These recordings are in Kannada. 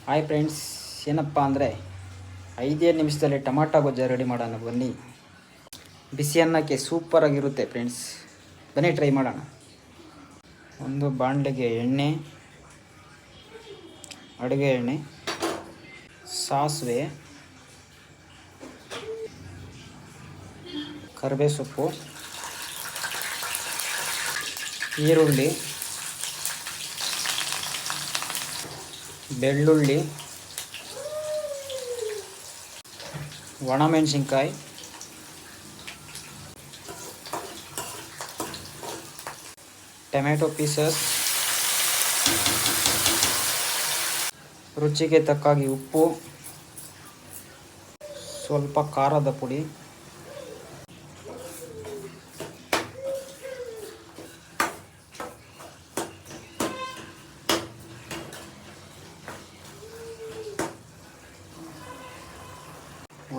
ಹಾಯ್ ಫ್ರೆಂಡ್ಸ್, ಏನಪ್ಪ ಅಂದರೆ 5 ನಿಮಿಷದಲ್ಲಿ ಟೊಮಾಟೊ ಗೊಜ್ಜು ರೆಡಿ ಮಾಡೋಣ ಬನ್ನಿ. ಬಿಸಿ ಅನ್ನಕ್ಕೆ ಸೂಪರಾಗಿರುತ್ತೆ ಫ್ರೆಂಡ್ಸ್, ಬನ್ನಿ ಟ್ರೈ ಮಾಡೋಣ. ಒಂದು ಬಾಣಲೆಗೆ ಎಣ್ಣೆ, ಅಡುಗೆ ಎಣ್ಣೆ, ಸಾಸಿವೆ, ಕರಿಬೇವು ಸೊಪ್ಪು, ಈರುಳ್ಳಿ, ಬೆಳ್ಳುಳ್ಳಿ, ಒಣಮೆಣಸಿನ್ಕಾಯಿ, ಟೊಮೆಟೊ ಪೀಸಸ್, ರುಚಿಗೆ ತಕ್ಕಾಗಿ ಉಪ್ಪು, ಸ್ವಲ್ಪ ಖಾರದ ಪುಡಿ,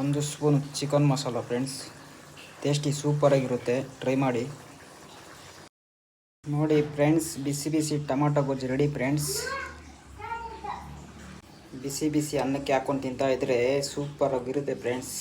ಒಂದು spoon chicken masala. Friends, tasty ಸೂಪರಾಗಿರುತ್ತೆ, ಟ್ರೈ ಮಾಡಿ. ನೋಡಿ ಫ್ರೆಂಡ್ಸ್, ಬಿಸಿ ಬಿಸಿ ಟೊಮಾಟೊ ಗೊಜ್ಜು ರೆಡಿ ಫ್ರೆಂಡ್ಸ್. ಬಿಸಿ ಬಿಸಿ ಅನ್ನಕ್ಕೆ ಹಾಕೊಂಡು ತಿಂತಾ ಇದ್ದರೆ ಸೂಪರಾಗಿರುತ್ತೆ ಫ್ರೆಂಡ್ಸ್.